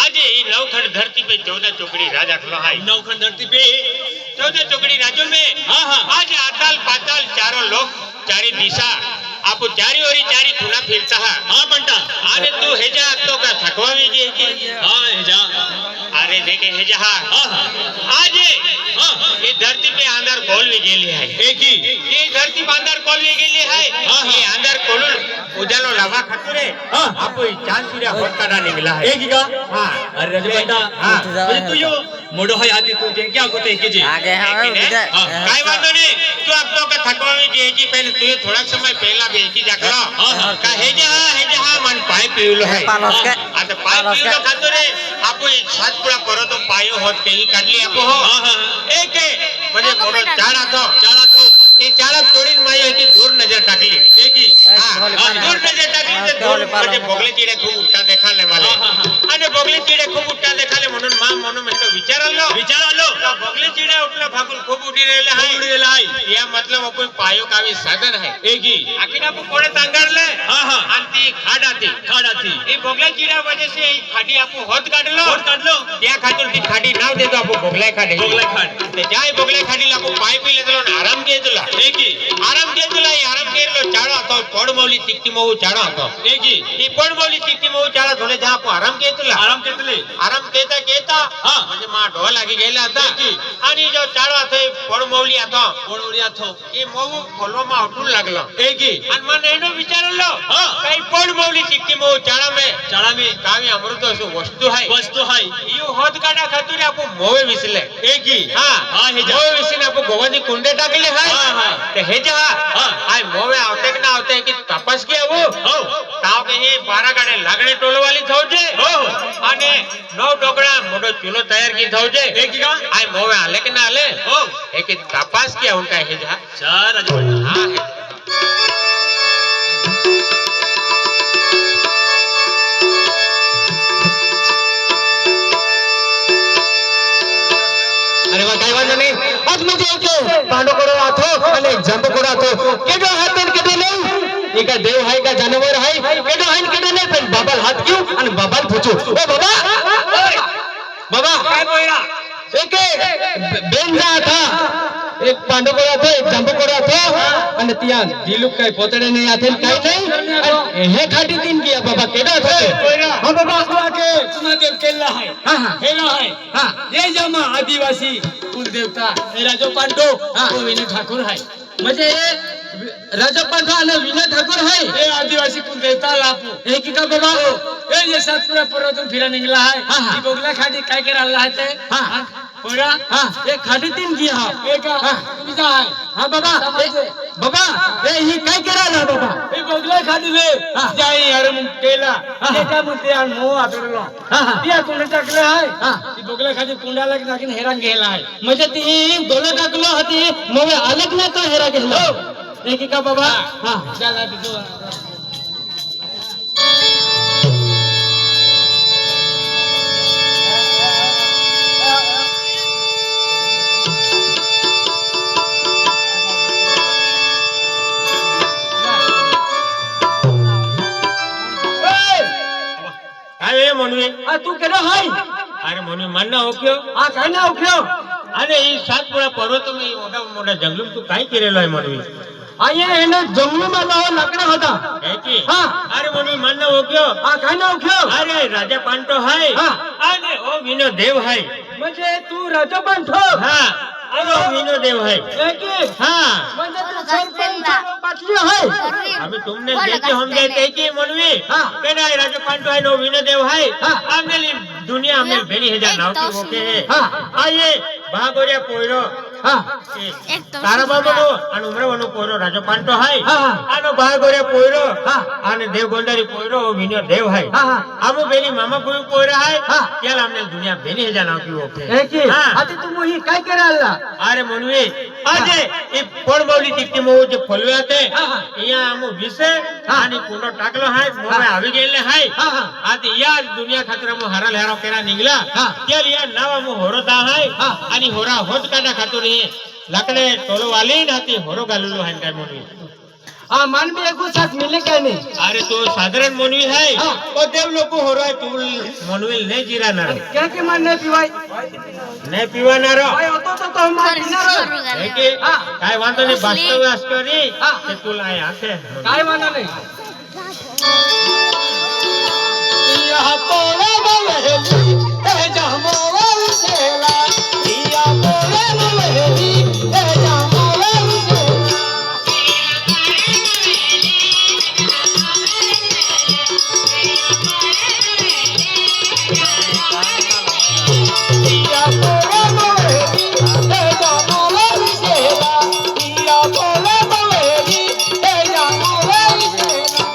आज ये नवखंड धरती पे 14 चौकड़ी राजा खड़ा है। नवखंड धरती पे 14 चौकड़ी राज्यों में आज आताल पाताल चारों लोग चारी दिशा आपको चारी ओरी चारी खुना फिरता है। हाँ बंटा अरे तू हेजा तो का थकवा भी जे के हाँ हेजा अरे देखे हेजा आज ये धरती पे अंदर कोल भी गेली है। एक ही ये धरती पे अंदर कोल भी गेली है। ये अंदर कोल उजालो लावा खतरे आपको चांद सूर्य होत काढा निकला है। एक ही का हां अरे राजू बंटा म्हणजे तू यो मोडो है आती तू जे क्या होते एक जी आगे हाँ काय वांदो नहीं तू अब तो का थकवा भी जे की पहले तू थोड़ा समय पहला बेकी जाकला का हेजा मन पाय पिवलो है आता पाय पिवलो खतरे आपको सातपुरा करो तो पायो होत कहीं काढली आपो हो एक म्हणजे मोडो चाड़ा तो ये चाड़ा तोड़ी मायो की दूर नजर टाकली एक ही दूर नजर टाकली तो दूर म्हणजे बोगले चिड़े खूब उठा देखा ले माले आणि बोगले चिड़े खूब उठा देखाले म्हणून मा म्हणून मी तो विचारलो बोगले चिड़े उठले फाकुल खूब उडी रहेले आहे या मतलब आपण पायो कावी साधन है एक ही आखिर आपण कोणे सांगारले आणि ती खाडाती ये बोगले चिड़ा वजह से ई खाडी आपण होत काढलो त्या खातर ती खाडी नाव देतो आपण बोगले खाडी ते जाय बोगले खाडीला आपण पाय पिले दिलो आराम के दिला एक ही आराम केलो चाड़ो तो पडमौली चिक्की मऊ चाड़ो तो एक ही ई पडमौली चिक्की मऊ चाड़ो थोडे जा आपण आराम केतले आराम केता म्हणजे मा ढोल लागी गेला आता आणि जो चाड़ो थे पडमौली आतो ई मऊ खोलो मा उठून लागलो एक ही आणि मन एनो विचारलो काही पडमौली चिक्की मऊ चाड़ा में कावी अमृत असो वस्तू है यो होत काढा खातुरे आपण मोवे विसले एक ही हां हे मोवे विसने आपण गोवानी कुंडे टाकले हाय ते हेजा हाय मोवे आवते ना आवते की तपास के वो ताव के हे 12 गाडे लागणे टोलवाली थौजे आणि 9 टोकड़ा मोडो चूलो तयार की थौजे एक का हाय मोवे आले के ना आले एक तपास किया उनका हेजा चार राजू बंटा हां अरे वा काय वाजले आज म्हणजे एक पांडो करो आथो आणि एक जंप करो आथो केडो हातन केडो नाही एका देव आहे का जानवर आहे केडो आहे केडो नाही पण बाबाल हात घेऊ आणि बाबाल पूछू ओ बाबा काय बोलला एक बेन जा था एक पांडो करो आथो एक जंप करो आथो आणि तिया दिलुक काय पोतडे नाही आथेल काय नाही हे खाटी तीन किया बाबा केडो आथो हाँ बाबा कुलदेव केला है हेला है ये जमा आदिवासी कुलदेवता हे राजो पांडो वो विनय ठाकुर है म्हणजे राजा पांडो आणि विनय ठाकुर है ये आदिवासी कुलदेवता लापू हे की का बाबा ये जे सातपुरा पर्वतून फिरा निघला है ई बोगला खाडी काय करायला आहे ते पोरा एक खाटी तीन किया एक सुविधा है हाँ बाबा बाबा ए ही काय करायला बाबा ये बोगला खाडी ले जाई अरे केला एका मुते आणि मो आदरलो या कोण टाकले आहे ती बोगला खाडी कुंडाला टाकीन हेरान गेला आहे म्हणजे ती गोला टाकलो होती मग आलक ना तो हेरा गेलो एक का बाबा हाँ चला दिसो अरे म्हणून तू केलो हाय अरे म्हणून मन ना ओक्यो काय ना उठ्यो अरे ई सातपुरा पर्वत में मोठा जंगल तू काय केलेलो आहे म्हणून आये एने जंगल में लाव लाकडा होता है की हाँ अरे म्हणून मन ना ओक्यो काय ना उठ्यो अरे राजा पांडो है अरे ओ विनो देव है म्हणजे तू राजा पांडो हाँ अरे ओ विनो देव है हाँ म्हणजे तू सरपंच बाटली है अभी तुमने देखे हम देते की मनवी केना राजा पांडो है नो विनो देव है हमने दुनिया हमने बेली हजार नाव की ओके है आये भागोरिया पोयरो तारा बाबू आणि उमरावनो पोयरो राजा पांडो है आणि भागोरिया पोयरो आणि देव गोंडारी पोयरो विनो देव है आमो बेली मामा कोई पोयरा है त्याला हमने दुनिया बेली हजार नाव की ओके आता तू ही काय करायला अरे मनवी આજે એ પડબોલી ટીકી મો જે ફોલવ્યા તે અહીંયા આમો વિશે અને કુંડો ટાકલો હાય મોમે આવી ગયેલે હાય આતે યાર દુનિયા ખાતર મો હરલ હેરો કેરા નીકળ્યા તેલ યાર નવા મો હોરો તા હાય અને હોરા હોત કાડા ખાતર એ લાકડે ટોલો વાલી નાતી હોરો ગાલુલો હાય કાય મોની हाँ मन भी एक साथ मिले क्या नहीं अरे तो साधारण मनवी है हाँ। और देव लोग हो रहा है तू मनवी नहीं जीरा ना क्या कि मन नहीं पीवाई नहीं पीवा ना रो भाई होतो तो हम पीना है कि हाँ। काय वांधो नहीं वास्तव असकरी हाँ। ते तुला आहे आखे काय माना नहीं यह पोले बलहेली ए जमोले विसेला यह पोले बलहेली ए जमोले विसेला यह पोले बलहेली ए जमोले विसेला यह पोले बलहेली ए जमोले विसेला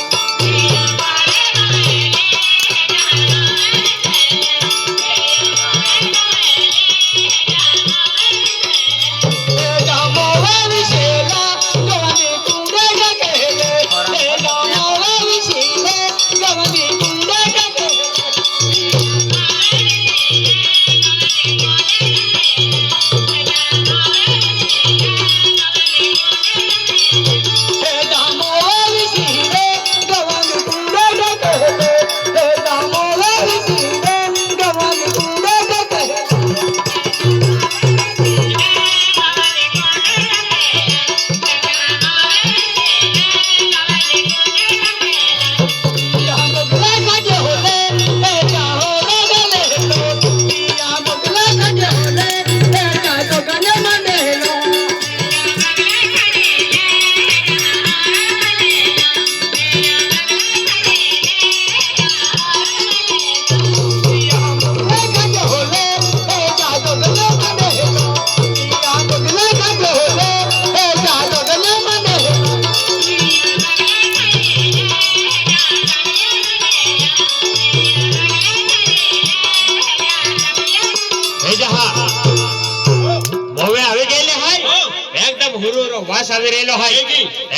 વાસ આવી રહેલો હોય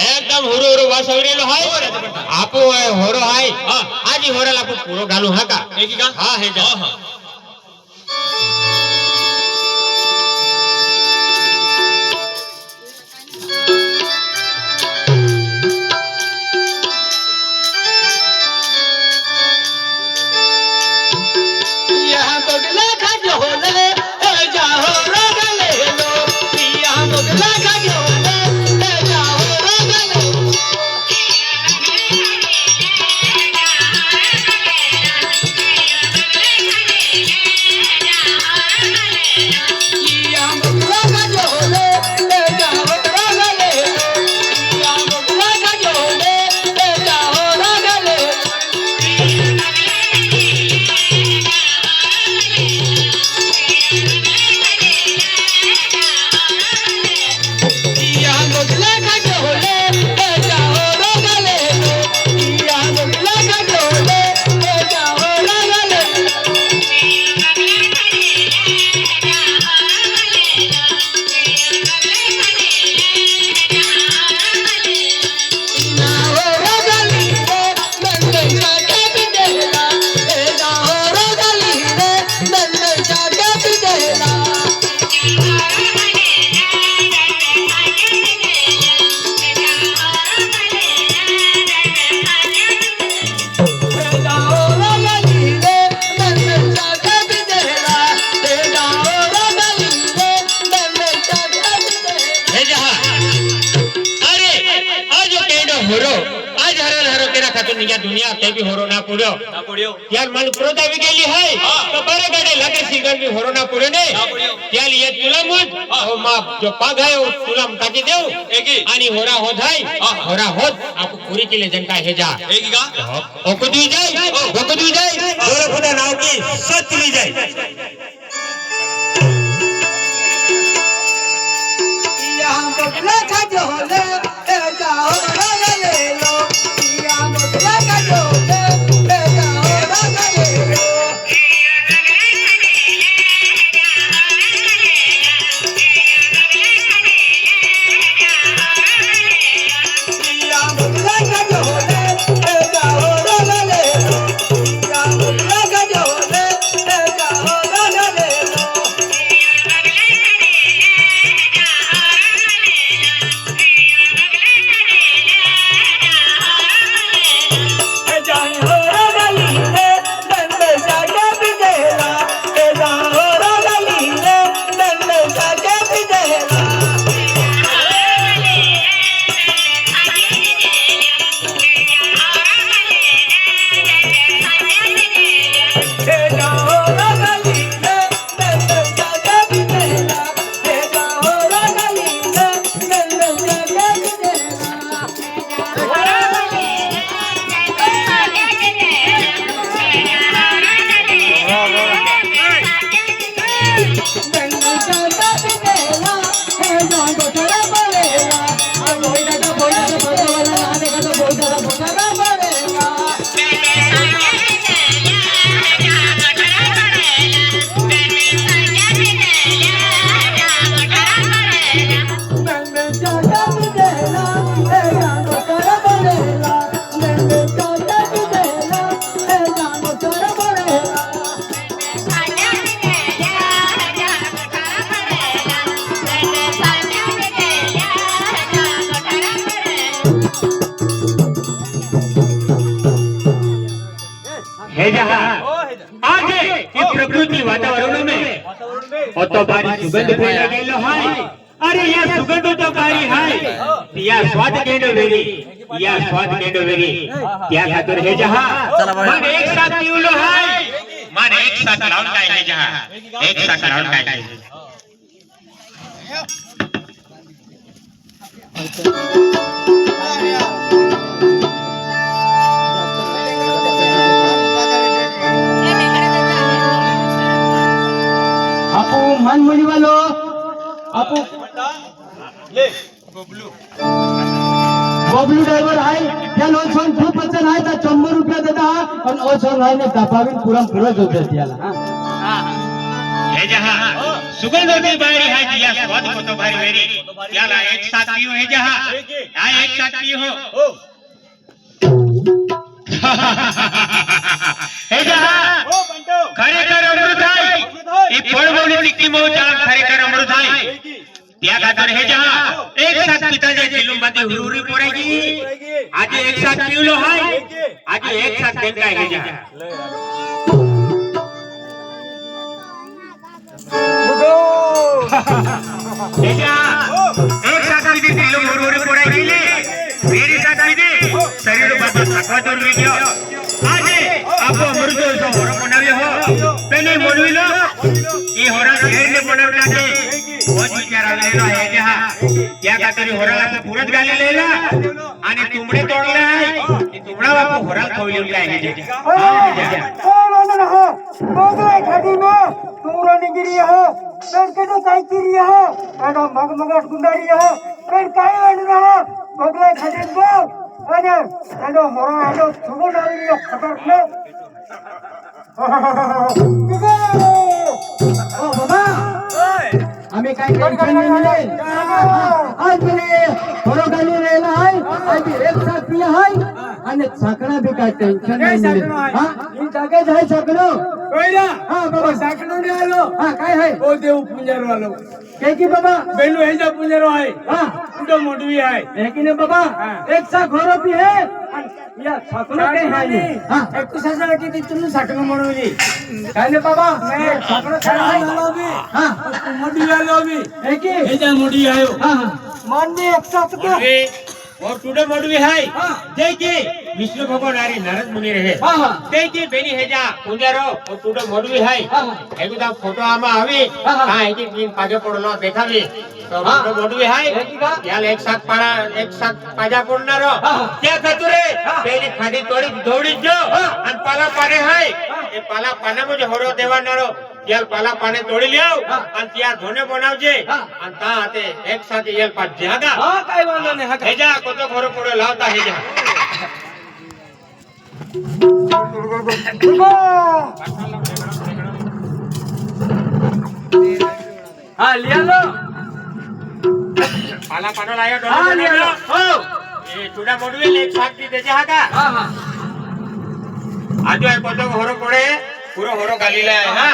એકદમ હુરો વાસ આવી રહેલો હોય આપો હોરો હોય આજી હોરલ આપો પૂરો ગાલું હાકા હા હે જા दुनिया के भी होरो ना पुड़ो यार मन क्रोध આવી ગયેલી હોય તો બરે ગાડે લાગે સિગર भी होरो ना पुड़ो ने यार ये तुलम ओ माप जो पाग है वो तुलम ताकी देव आणि होरा हो जाय होरा होत आप पूरी के लिए जनका है जा एकीगा ओको दी जाय बोले खुदा नाव की सच ली जाय यहाँ बगला का जोले ए जाओ ले लो यहाँ बगला का जोले ए जाओ ले लो यहाँ बगला का जोले ए जाओ ले लो यहाँ बगला आज ये प्रकृति वातावरण में तो बारी सुगंध फैला गई है। अरे या सुगंध तो बारी है या स्वाद केंद्र वेगी या स्वाद केंद्र वेगी क्या खातर है जहां मन एक साथ पीवलो है मन एक साथ लाउन काय है जहां एक साथ लाउन काय है। आपू मान मुली वालो आपू बबलू ड्रायव्हर आहे त्या लोन खूप वचन आहे तर 100 रुपये देता आणि ओसोन आहे ने कापावीन पुरम पुरं जोते त्याला है जहां सुगंध होती बारी है जिया स्वाद को तो भारी मेरी याला एक साथ पियो है जहां हां एक साथ पियो हो है जहां ओ बंटो खरेखर अमृत आहे ई फळवणी टिक्की मो जाळ खरेखर अमृत आहे त्या खातर हे जहां एक साथ पिता जाय चिलुम बांधे हुरुरी पोरागी आज एक साथ पिवलो है आज एक साथ देन काय है जहां हे जहां एक साथ पिते चिलुम हुरुरी पोरागी ले मेरी साथ पिते शरीर बाबा थकवा दूर हो गयो आज आपो अमृत सो होरा बनावे हो पेने मनविलो ई होरा घेर ने बनावला दे बहुत विचार आलेला आहे जहां त्या कातरी होराला पुरत घालेलेला आणि तुंबडे तोडले आहे ती तुंबडा बापू होराला ठेवलेला आहे जे मोगलाई खाडी में तुमरो निगिरी हो पेड़ के तो काय किरी हो एनो मगमगट गुंडारी हो पेड़ काय वण रहा मोगलाई खाडी में अने एनो मोरा एनो थुगो डाली हो खतर में ओ बाबा आम्ही काय टेन्शन नाही मिळे आज मी थोडं गाली राहिला आहे आज एक साथ पिया आहे आणि साखरा भी काय टेन्शन नाही मिळे हा ही जागे आहे साखरो कोयला हा बाबा साकणो ने आलो हा काय आहे ओ देव पुंजर वालो काय की बाबा बेलू हेजा पुंजरो आहे हा कुडो मोडवी आहे है की नाही बाबा एक साथ घोरो पी है या साखरो काय आहे हा एक सासरा की तुनु साकणो मोडवी काय ने बाबा साकणो खाना आलो भी हा मोडवी आलो भी है की हेजा मोडी आयो हा मानने एक साथ को और टुडे मोडवी है देखी विष्णु भगवान आरी नारद मुनि रहे हा हा देखी बेनी हेजा पुंजारो और टुडे मोडवी है एकदा फोटो आमा आवी का है कि तीन पाजे पडलो देखावी तो टुडे मोडवी है याल एक साथ पाजा पडनारो त्या खातुरे बेनी खाडी तोडी दौडी जो आणि पाला पाने है ए पाला पाने मुझे होरो देवानारो याल पाला पाने तोडी लियाव आणि त्या धोने बनावजे आणि ता हाते एक साथ याल पाज जागा हा काय वांदो ने हा हेजा कोतो घरो पडो लावता हेजा हा लिया लो पाला पानो लायो हा डोलो लिया लो हो ए टुडा मोडवी ले एक साथ दी देजे हाका हा हा आजो कोतो घरो पडे पूरो घरो गाली ले हा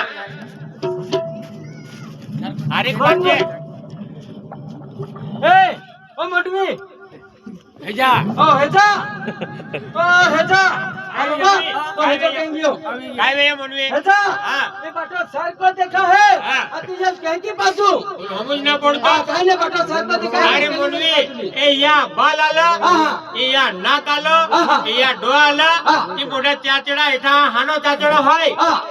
अरे बच्चे ए ओ मोडवी हेजा ओ हेजा अरे बा तो हेजा केंगियो काय वे मनवी हेजा हा ए बाटो सर को देखा है हा. अति जल कह की बाजू समझ ना पड़ता कहने बाटो सर को दिखा अरे मनवी ए या बाल आला ए या नाक आलो ए या डोळा आला ई मोठा चाचडा इथा हानो चाचडो होय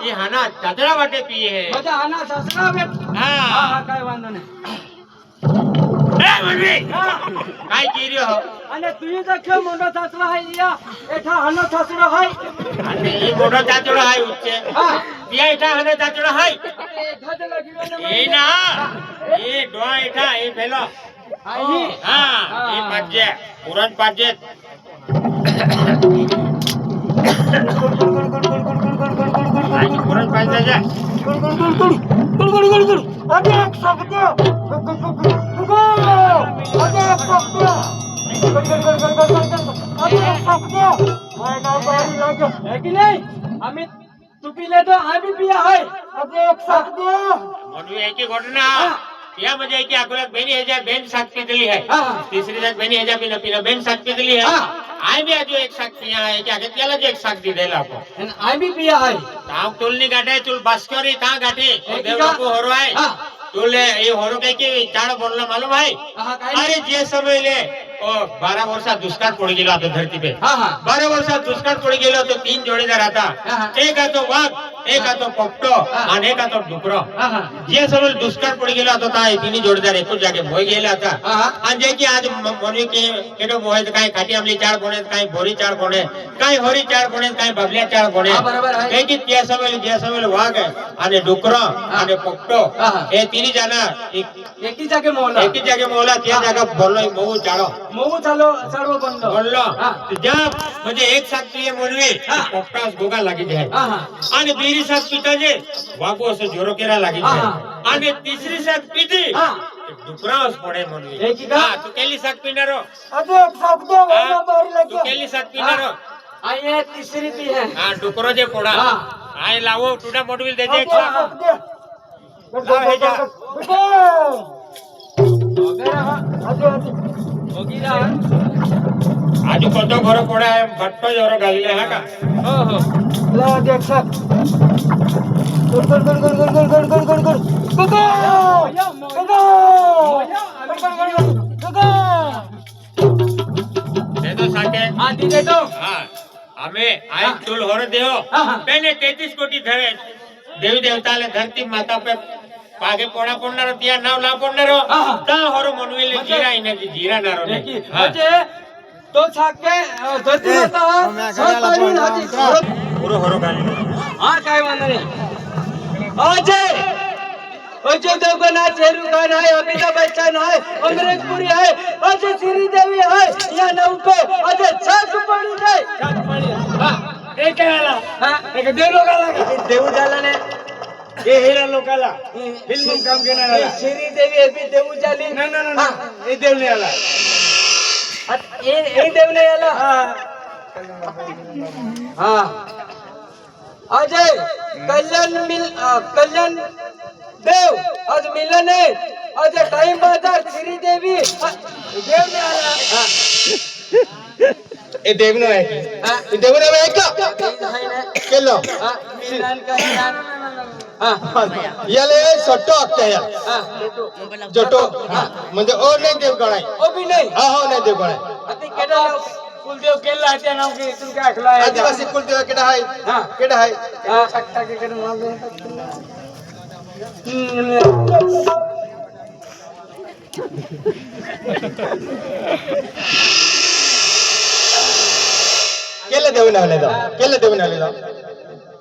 ई हाना चाचडा वाटे पिये मजा आना सासरा में हा हा काय वांदो नाही ए मनवी काय किरियो અને તું દેખ્યો મોટો સાસરો હાય લિયા એઠા હાનો સાસરો હાય અને ઈ મોટો ચાચડો હાય ઉચ્ચે હા પિયા એઠા હાને ચાચડો હાય એઠા જ લાગીલો એ ના એ ડોળા એઠા એ પેલો આઈ હા એ પાજે પુરાણ પાજે પુરાણ પાજે છે ગુડ અરે એક શકતો અરે એક શકતો અરે એક શકતો હાય ના બારી લાગે હે કે નહીં અમે તું પી લે તો આ भी पिया है अरे एक શકતો મોટું એકી ઘટના या म्हणजे की अकोल्यात बेनी हेजा बेन सात पितली है तीसरी जात बेनी हेजा पिना पिना बेन सात पितली है आय बी आजू एक साथ पिया है क्या त्याला जो एक साथ दिलेला आपण आणि आय बी पिया आहे ताव तुलनी गाठे तुल बास्करी कहां गाठे एक देव का? को होरो है हाँ। तुले ये होरो के की चाड़ बोलना मालूम है हाँ, काय? अरे जे समय ले ओ 12 वर्षात दुष्काळ पडी गेला होता धरती पे हाँ, हाँ। 12 वर्षात दुष्काळ पडी गेलो तो 3 जोडीदार हाँ, आता हाँ। एक હતો વાઘ એક હતો પોપટો અને એક હતો ડુકરો હા હા જે સમય દુષ્કાળ પડી ગયેલો હતો તા એ તીની જોડીદાર એક જ જાગે મોઈ ગયેલા હતા હા। અને જે કે આજ મોની કે કેડો મોહે તો કાઈ ખાટી આમલી ચાળ કોણે કાઈ ભોરી ચાળ કોણે કાઈ હોરી ચાળ કોણે કાઈ બબલિયા ચાળ કોણે હા, બરાબર है। એ કે તે સમય જે સમય વાઘ અને ડુકરો અને પોપટો હા। એ તીની જાના एकी जागे मोला એક જ જાગે મોલા ત્યાં જાગા બોલો બહુ ચાળો मोऊ चालो सर्व बंद બોલો હા। જ્યાં म्हणजे एक साथ पिये मोनवी હા। પોપટાસ ગોગા લાગી જાય હા હા અને બીજી સાથ પીતા છે વાગો સે જોરો કેરા લાગી હા, જાય હા। અને ત્રીજી સાથ પીધી હા। ડુકરાસ પડે મોનવી એકી કા? હા તું કેલી સાથ પીનારો अरे शब्द वेना बारी તું लगे કેલી સાથ પીનારો आई ये तीसरी भी है હા ડુકરો જે પોડા હા। આય લાવો ટુડા મોટવીલ દેજે એક अरे સાથ शब्द लाव हे जा। આજુ કતો ઘરો પોડા એમ ઘટ્ટો જોરો ગાલીલે હા કા ओहो ला देख सक गुड गुड गुड गुड गुड गुड गुड गुड गुड गुड દે તો સાકે हाँ दीजिए तो હા અમે આય તુલ હોર દેવો હા, હા। બેને 33 કોટી ધરે દેવી દેવતાલે ધરતી માતા पे પાગે પોડા પોડનારો ત્યાં નાવ ના પોડનારો હા, હા। તા હોરો મનવેલે જીરા ઇને જીરા નારો ને देखिए હા। मुझे तो छाके धरती माता सरकारी हाथी પૂરો હોરો ગાલી हाँ काय वांदा नहीं अजय अजय देवगन है शेरू खान है अमिताभ बच्चन है अमरीश पुरी है अजय श्री देवी है यहाँ नौ पे अजय छक पड़ी जाए छक पड़ी हाँ एक आला हाँ एक देव लोग आला देव जाला ने એ હીરા લોકાલા ફિલ્મ કામ કેનારા ये श्री देवी है भी देव जाली ના ના ના हाँ એ દેવ ને આલા ये देव नहीं आला हाँ अजय कल्याण देव आज मिलन है अजय टाइम बाजार श्री देवी देव ने आला हाँ એ દેવનો હે हाँ એ દેવનો હે કા કેલો हाँ मिलन का मिलन हाँ याले सट्टो आखते यार हाँ जटो म्हणजे ओ नाही देव गणाय वो भी नहीं हा हो नाही देव गणाय अति केडा कुलदेव केला त्या नाव के तुम क्या अखला है आदिवासी कुल देव केडा हाय हाँ केडा हाय हाँ छक्का के केडा नाम है केले देव नावले दा केले देव नावले दा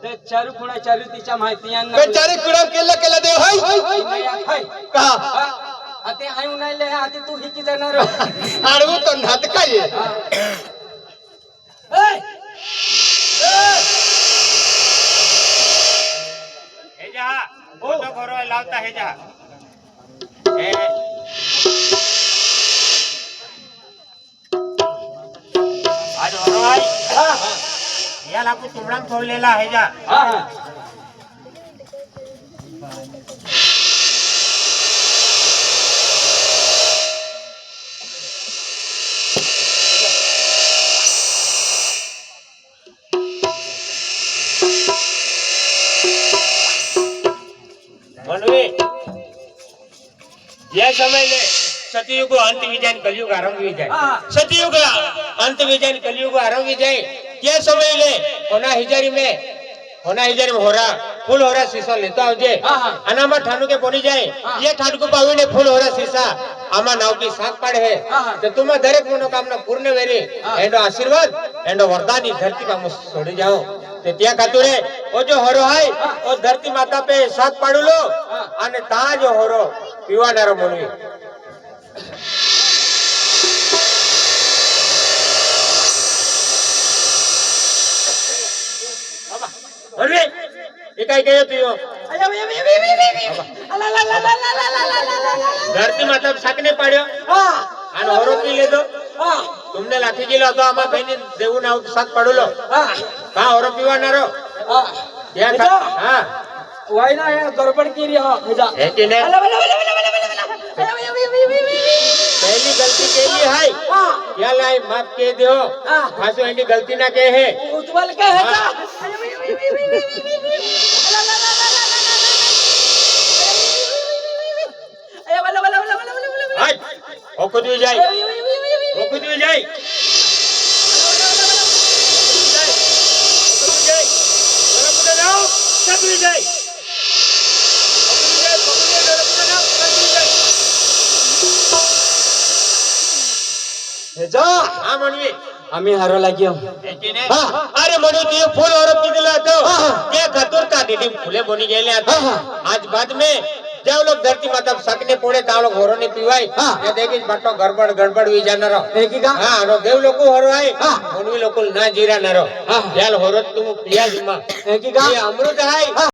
ते चारू खुणा चारू तिच्या माहिती यांना पे चारी कुडा केला केला देव हाय हाय कहा आता आयु नाही ले आता तू हिकी जाणार आडवू तो नाद काय હે જા ફોટો ઘરો લાવતા હે જા એ આજ હોરો આઈ યા લાકુ તુમડામ છોડલેલા હે જા હા હા મનવી જે સમય લે સતયુગ અંત વિજય કલયુગ આરંભ વિજય હા। સતયુગ અંત વિજય કલયુગ આરંभ વિજય ये समय ले होना हिजारी में होरा फूल होरा शीशा लेता हो जे हाँ, हाँ। अनामा ठाणु के बोनी जाए हाँ। ये ठाणु को पावी ने फूल होरा शीशा आमा नाव की साथ पाड़े है हाँ, हाँ। तो तुम्हारा दरेक मनोकामना पूर्ण वेरी हाँ। एंडो आशीर्वाद एंडो वरदान ई धरती का मुझ छोड़ी जाओ ते त्या खातुरे ओ जो होरो है हाँ। ओ धरती माता पे साथ पाड़ू लो हाँ। अने ता जो होरो पीवानारो मनवी अरे ये काय कयो तुयो धरती माता साकने पाड्यो आणि होरो पी लेदो तुमने लाठी गेलो तो आमा बहिणी देऊ नाव सात पाडलो का होरो पिवानारो या का हा वाई ना ये गडबड केली हा हे की नाही ते पहली गलती केली है याला माफ के दो खासो एंडी गलती ना के है उज्जवल के है का हाय खुद भी जाए खुद भी जाए जा हा म्हणवी आम्ही हारो लाग्यो अरे म्हणू तू फूल औरत किती लातो ते खतूर का दीदी फूले बोनी गेले आता आज बाद में जब लोग धरती मतलब सकने पड़े ता लोग होरो ने पीवाई ये देखी बट्टो गड़बड़ हुई जाना रो देखी का हां रो देव लोग को होरो है उनवी लोग को ना जीरा ना रो याल होरो तुम पिया जिमा देखी का ये अमृत है